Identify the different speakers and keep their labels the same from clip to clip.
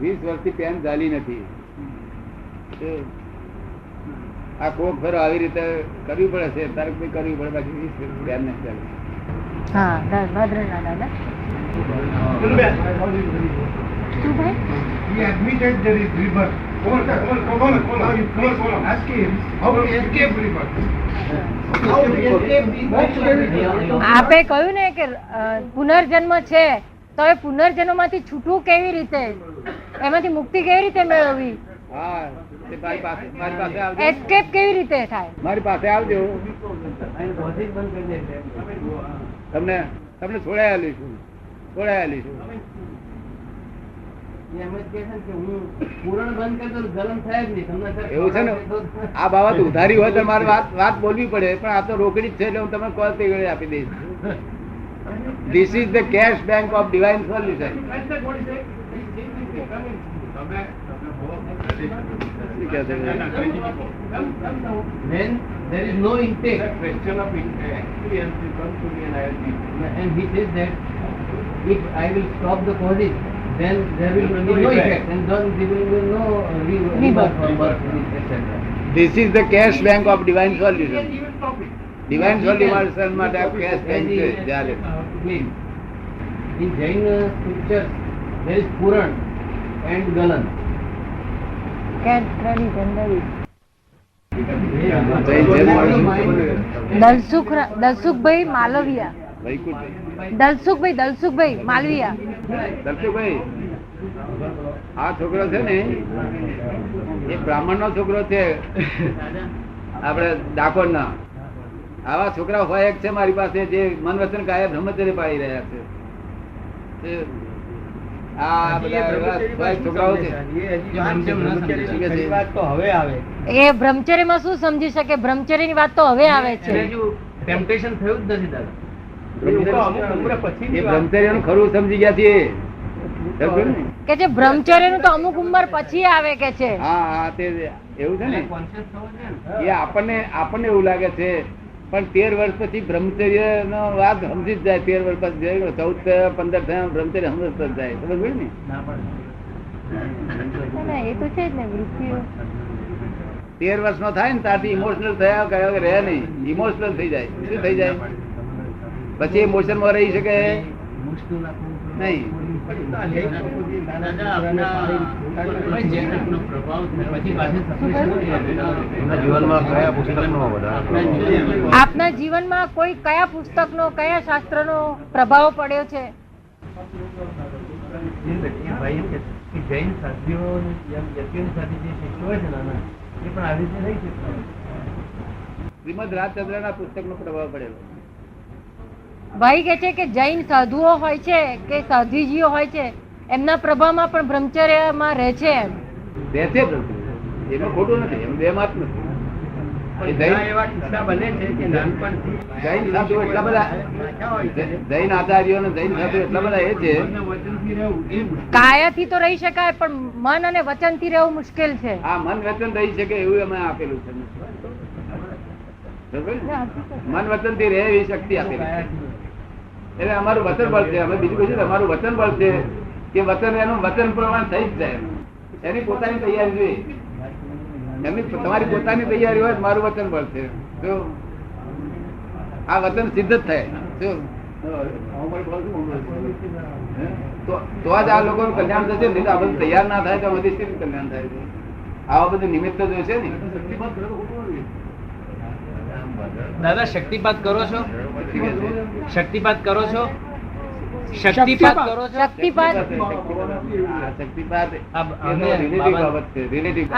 Speaker 1: 20 વર્ષથી પેન ચાલી નથી. આ કોક ફેરો આવી રીતે કરવી પડે છે, તારે કોઈ કરવી પડે, બાકી 20 વર્ષ પેન નથી ચાલી.
Speaker 2: હા ભદ્રના દાદા શું ભાઈ?
Speaker 3: He admitted there is rebirth. Come on. Ask him how to escape rebirth. How to escape rebirth.
Speaker 2: આપે કહ્યું ને કે પુનર્જન્મ છે, તો એ પુનર્જન્મ માંથી છૂટવું કેવી રીતે, એમાંથી મુક્તિ કેવી રીતે મેળવવી,
Speaker 1: હા, તે મારી પાસે આવજો,
Speaker 2: એસ્કેપ કેવી રીતે થાય?
Speaker 1: મારી પાસે આવજો, તમને છોડાયા લઈશું. એવું છે ને, આ બાબત ઉધારી હોય તો મારે વાત બોલવી પડે, પણ આ તો રોકડી જ છે એટલે હું તમને કોલ તે ઘડી આપી દઈશ. This is the cash bank of divine solution.
Speaker 4: When there is no intake, the question of experience will come to me and I will be. And he says that if I will stop the causes, then there will be no effect, and then there will be no rebirth or birth, etc.
Speaker 1: This is the cash bank of divine solution. Divine solution માટે આ cash bank છે. જ્યારે
Speaker 4: in Jain scriptures there is Puran and Galan.
Speaker 2: Dalsukhbhai Malviya, Dalsukhbhai Malviya.
Speaker 1: Dalsukhbhai, આ છોકરો છે ને એ બ્રાહ્મણ નો છોકરો છે, આપડે ડાકોર ના. આવા છોકરા હોય એક છે મારી પાસે, જે મન વચન કાયા બ્રહ્મચર્ય પાડી રહ્યા છે. આ બધા છોકરાઓ છે.
Speaker 2: એ બ્રહ્મચર્યમાં શું સમજી શકે? બ્રહ્મચર્ય ની વાત તો હવે આવે છે.
Speaker 4: ટેમ્પટેશન થયું જ નથી દાદા.
Speaker 1: એ બ્રહ્મચર્ય નું ખરું સમજી ગયા છે
Speaker 2: કે જે બ્રહ્મચર્ય નું તો અમુક ઉંમર પછી આવે કે છે.
Speaker 1: હા, તે એવું છે ને, એ આપણને એવું લાગે છે, પણ 13 વર્ષ પછી બ્રહ્મચર્ય નો વાત સમજી જ જાય. 13 વર્ષ પછી 14, 15 થયા બ્રહ્મચર્ય સમજતા જ જાય. સમજ ને,
Speaker 2: એ તો છે જ ને.
Speaker 1: 13 વર્ષ નો થાય ને ત્યારથી ઇમોશનલ થયા કયો રહે નહીં, ઇમોશનલ થઈ જાય. શું થઈ જાય? પછી ઇમોશન માં રહી શકે નહીં.
Speaker 2: આપના જીવનમાં કોઈ કયા પુસ્તકનો, કયા શાસ્ત્રનો પ્રભાવ પડ્યો છે?
Speaker 4: જૈન સાધ્વીઓ યતિઓની સાથે જે શિષ્યો હોય છે નાના, એ પણ આવી રીતે રહી છે.
Speaker 1: શ્રીમદ રાજચંદ્ર ના પુસ્તક નો પ્રભાવ પડેલો.
Speaker 2: ભાઈ કે છે કે જૈન સાધુઓ હોય છે કે સાધ્વીજીઓ હોય છે, એમના પ્રભાવમાં પણ બ્રહ્મચર્યમાં રહે છે. એમ
Speaker 1: રહે છે, એમાં ખોટું નથી, એમ બે માત નથી. જૈન આચાર્યો અને જૈન સાધુ એટલા બધા એ છે.
Speaker 2: કાયાથી તો રહી શકાય, પણ મન અને વચન થી રહેવું મુશ્કેલ છે.
Speaker 1: આ મન વચન રહી શકે એવું અમે આપેલું છે. મન વચન થી રહે એવી શક્તિ આપેલી. એટલે અમારું વચન બળ છે. અમે બીજું કહીશું અમારું વચન બળ છે કે વચન એનું વચન પ્રમાણ થઈ જ જાય. એની પોતાની તૈયારી જોઈએ. તમારી પોતાની તૈયારી હોય મારું વચન બળ છે. જો આ વચન સિદ્ધ જ થાય તો જ આ લોકોનું કલ્યાણ થશે. નહીં તો આ બધું તૈયાર ના થાય તો બધી સ્થિતિ કલ્યાણ થાય છે. આવા બધું નિમિત્ત જોશે ને.
Speaker 4: દાદા શક્તિપાત કરો છો? શક્તિપાત કરો છો? શક્તિપાત કરો છો?
Speaker 2: શક્તિપાત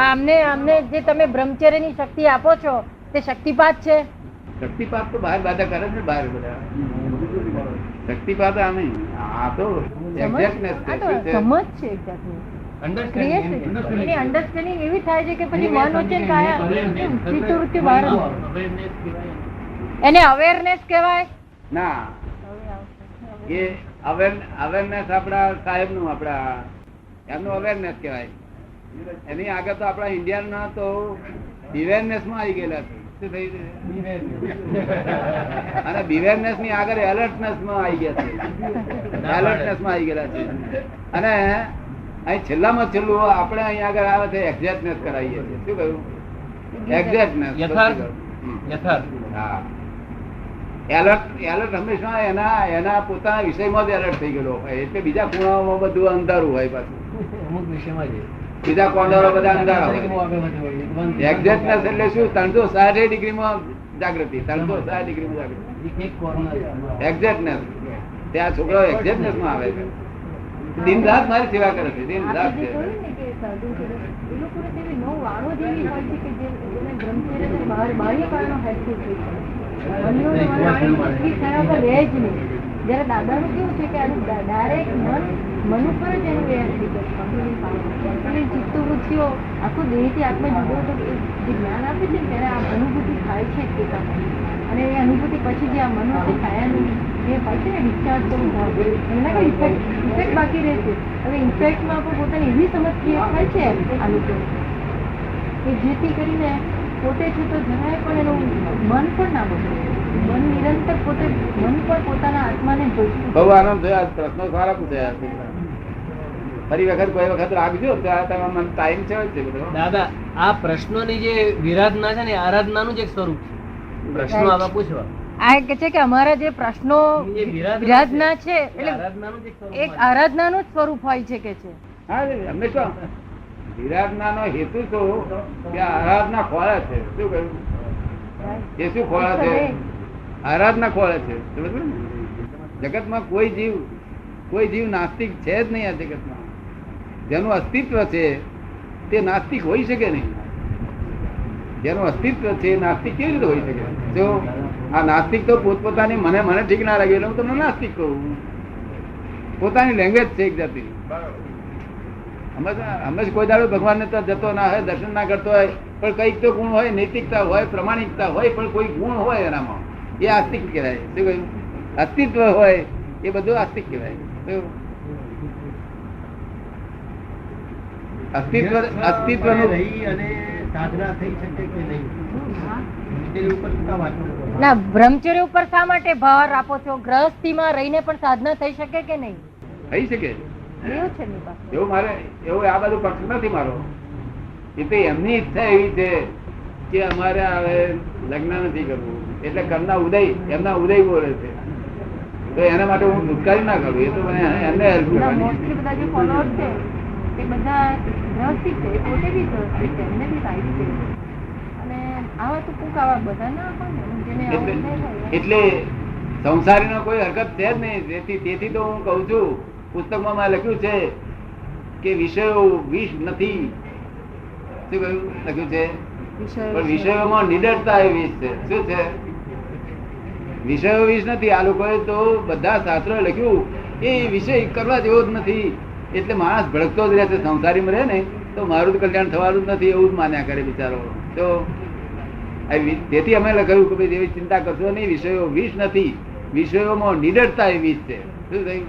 Speaker 2: અમને જે તમે બ્રહ્મચર્યની શક્તિ આપો છો તે શક્તિપાત છે.
Speaker 1: શક્તિપાત તો બહાર બાધા કરે છે. બહાર બધા શક્તિપાત આ નહીં, આ તો એક્ઝેક્ટનેસ છે.
Speaker 2: સમજ છે એક્ઝેક્ટલી. અન્ડરસ્ટેન્ડિંગ એવી થાય છે કે પછી મન વચન કાયા ચિત્તવૃત્તિ બહાર. એને અવેરનેસ કહેવાય
Speaker 1: ના. એ અવેરનેસ આપડા સાહેબ નું, આપડા એમનું અવેરનેસ કહેવાય. એની આગળ તો આપડા ઇન્ડિયન ના તો બિવેરનેસ માં આવી ગયેલા છે. શું થઈ છે? અને બિવેરનેસ ની આગળ એલર્ટનેસ માં આવી ગયા છે. એલર્ટનેસ માં આવી ગયેલા છે. અને અહીં છેલ્લામાં છેલ્લું આપણે અહીંયા આગળ આવે છે એક્ઝેક્ટનેસ કરાવીએ છીએ. શું કહ્યું? એક્ઝેક્ટનેસ.
Speaker 4: યથાર્થ.
Speaker 1: હા, એલર્ટ હંમેશા એના પોતાના વિષયમાં જ એલર્ટ થઈ ગયેલો હોય, એટલે બીજા ખૂણાઓમાં બધું અંધારું હોય પાછું.
Speaker 4: અમુક વિષયમાં છે.
Speaker 1: બીજા કોર્નરો બધા અંધારા હોય. એક્ઝેક્ટનેસ એટલે શું? 360 ડિગ્રીમાં જાગૃતિ. 360 ડિગ્રીમાં જાગૃતિ.
Speaker 4: એક કોર્નર.
Speaker 1: એક્ઝેક્ટનેસ. ત્યાં છોકરાઓ એક્ઝેક્ટનેસ માં આવે છે. દિન રાત મારી સેવા કરે છે. દિન રાત
Speaker 2: આજે કહ્યું ને કે સાધુ છે, એ લોકોને તેવી નવ વાળો જેવી હોય છે કે જેને બ્રહ્મચર્ય બાહ્ય કારણો હેલ્પફુલ થઈ શકે. અન્યોને વાણી એટલી થયા વગર રહે જ નહીં. જયારે દાદાનું કેવું છે કે આનું ડાયરેક્ટ મન ઉપર જ એનું એ ચિત્તવૃત્તિઓ આખું દેહથી આત્મા જુદો જે જ્ઞાન આપે છે ને ત્યારે આ અનુભૂતિ થાય છે જ પોતાની. અને એ અનુભૂતિ પછી જે આ મનુષ્ય છાયાનું જે હોય છે ને ડિસ્ચાર્જ કરવું હોય એના કઈ ઇફેક્ટ બાકી રહે છે. હવે ઇફેક્ટમાં પણ પોતાની એવી સમજ ક્રિએટ થાય છે આ લોકો કે જેથી કરીને પોતે છે તો જરાય પણ એનું મન પણ ના બગડે. મન નિરંતર પોતે મન પણ પોતાના આત્માને ભજવું.
Speaker 1: બહુ આનંદ થયો. આ પ્રશ્નો સારા પૂછ્યા. ફરી વખત કોઈ વખત રાખજો. તમારો ટાઈમ છે બધો.
Speaker 4: દાદા આ પ્રશ્નોની જે વિરાધના છે ને એ આરાધનાનું જ એક સ્વરૂપ છે. પ્રશ્નો આવા પૂછવા
Speaker 2: આ કે છે કે અમારા જે પ્રશ્નો
Speaker 4: એ
Speaker 2: વિરાધના છે
Speaker 4: એ
Speaker 2: એટલે
Speaker 4: આરાધનાનું જ એક સ્વરૂપ
Speaker 2: એક આરાધનાનું જ સ્વરૂપ હોય છે કે છે.
Speaker 1: હા, હંમેશા વિરાધનાનો હેતુ તો કે આરાધના ખોળે છે. શું કહ્યું? એ શું ખોળે છે? આરાધના ખોળે છે. સમજ ને? જગતમાં કોઈ જીવ નાસ્તિક છે જ નહીં. આ જગતમાં જેનું અસ્તિત્વ છે તે નાસ્તિક હોઈ શકે નહીં. જેનું અસ્તિત્વ છે નાસ્તિક કેવી રીતે હોઈ શકે? જો આ નાસ્તિક તો પોતપોતાની મને ઠીક ના લાગે એટલે હું તમને નાસ્તિક કહું. પોતાની લેંગ્વેજ છે એક જાતની. હંમેશા કોઈ દાડો ભગવાન ને તો જતો ના હોય, દર્શન ના કરતો હોય, પણ કઈક તો ગુણ હોય, નૈતિકતા હોય, પ્રમાણિકતા હોય, પણ કોઈ ગુણ હોય એનામાં, એ આસ્તિક કહેવાય. શું કહ્યું? અસ્તિત્વ હોય એ બધું આસ્તિક કહેવાય. અસ્તિત્વનું
Speaker 4: સાધના થઈ શકે કે નહીં?
Speaker 2: ના, બ્રહ્મચર્ય ઉપર શા માટે ભાર આપો છો? ગ્રહસ્થીમાં રહીને પણ સાધના થઈ શકે કે નહીં?
Speaker 1: થઈ શકે.
Speaker 2: એવું છે ને બા?
Speaker 1: એવું આ બધું પક્ષ નથી મારો. એ તો એમની ઈચ્છા એવી છે કે અમારે હવે લગ્ન નથી કરવું, એટલે ઘરના એમના ઉદય બોલે છે, તો એના માટે હું દુષ્કારી ના કરું. એ તો એમને હેલ્પ કરવાની.
Speaker 2: મોસ્ટલી બધા જે ફોલોઅર્સ છે એ બધા ગ્રહસ્થી છે, પોતે બી ગ્રહસ્થી છે, એમને બી સારી છે. અને આવા તો કોક આવા બધા ના હોય ને જેને આવું નહીં હોય.
Speaker 1: એટલે સંસારીનો કોઈ હરકત છે જ નહીં. તેથી તો હું કઉ છું, પુસ્તકમાં મેં લખ્યું છે કે વિષયો વિષ નથી. શું કહ્યું? લખ્યું છે પણ વિષયોમાં નિડરતા એ વિષ છે. શું છે? વિષયો વિષ નથી. આ લોકોએ તો બધા શાસ્ત્રોએ લખ્યું એ વિષય કરવા જેવો જ નથી. એટલે માણસ ભડકતો જ રહે છે. સંસારીમાં રહે ને તો મારું જ કલ્યાણ થવાનું જ નથી એવું જ માન્યા કરે બિચારો. તો તેથી અમે લખ્યું કે ભાઈ એવી ચિંતા કરશો નહીં, વિષયો વિષ નથી. વિષયોમાં નિડરતા એ વિષ છે. શું થયું?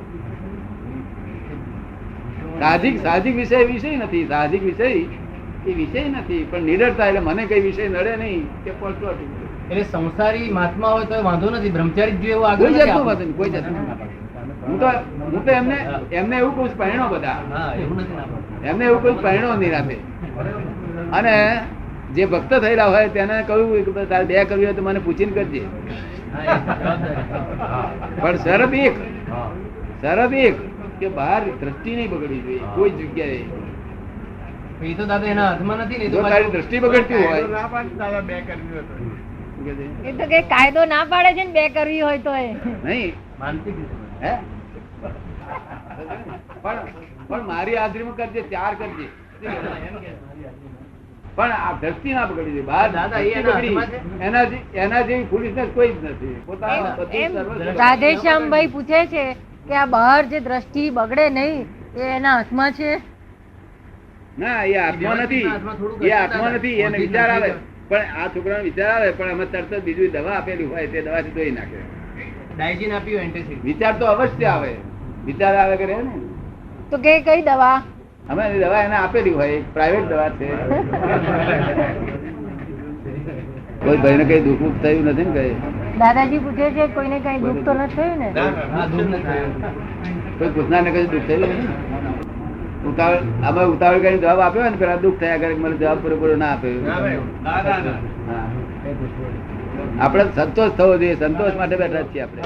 Speaker 1: સાહજિક વિષય નથી. સાહજિક વિષય એ વિષય નથી, પણ નિડરતા એટલે મને કઈ વિષય નડે નહીં કે પડતો.
Speaker 4: એટલે સંસારી મહાત્મા હોય તો વાંધો નથી, બ્રહ્મચારી જો એવું
Speaker 1: કોઈ
Speaker 4: આગળ
Speaker 1: જાતનું વાંધો નહીં, કોઈ જાતનું. હું તો એમને એવું કહું પહેણો બધા, એમને એવું કહું પહેણો નિરાતે. અને જે ભક્ત થયેલા હોય તેને કહ્યું કે તારે બે કરવી હોય તો મને પૂછીને કરજે. પણ શરત એક કે બહાર દ્રષ્ટિ નહીં બગડવી જોઈએ કોઈ જગ્યાએ.
Speaker 4: એ તો દાદા એના હાથમાં નથી ને.
Speaker 1: જો તારી દ્રષ્ટિ બગડતી હોય
Speaker 2: એ તો કે કાયદો ના પાડે છે ને બે કરવી હોય તો એ
Speaker 1: નહીં.
Speaker 4: માનસિક
Speaker 1: હે? પણ મારી હાજરીમાં કરજે, 4 કરજે. પણ આ દ્રષ્ટિ ના બગડી જોઈએ. બહાર
Speaker 4: દાદા, એ
Speaker 1: દ્રષ્ટિ
Speaker 4: એના
Speaker 1: બગડી, એના જેવી ફૂલિશનેસ કોઈ જ નથી. પોતાનું બધું
Speaker 2: એમ
Speaker 1: સર્વ-
Speaker 2: રાધેશ્યામભાઈ પૂછે છે કે આ બહાર જે દ્રષ્ટિ બગડે નહીં એ એના હાથમાં છે.
Speaker 1: ના, એ આત્મા નથી. એ આત્મા નથી. એને વિચાર આવે, પણ આ છોકરાનો વિચાર આવે, પણ અમે તરત જ બીજું દવા આપેલી હોય તે દવાથી ધોઈ નાખે.
Speaker 4: ડાયજીન આપ્યું એન્ટેસિડ.
Speaker 1: વિચાર તો અવશ્ય આવે. વિચાર આવે કરે ને
Speaker 2: તો કે કઈ દવા?
Speaker 1: અમે દવા એને આપેલી હોય, એક પ્રાઇવેટ દવા છે. કોઈ ભાઈને કઈ દુઃખ થયું નથી ને? કઈ
Speaker 2: દાદાજી પૂછે છે કોઈને કઈ દુઃખ તો નથી થયું ને?
Speaker 4: હા, દુઃખ નથી થયું.
Speaker 1: કોઈ પૂછનારને કઈ દુઃખ થયું નથી? ઉતાવળ કરીને જવાબ આપ્યો હોય ને પેલા દુઃખ થયા કરે મને જવાબ પૂરેપૂરો ના આપ્યો. હા. આપણે સંતોષ થવો જોઈએ, સંતોષ માટે બેઠા છીએ આપણે.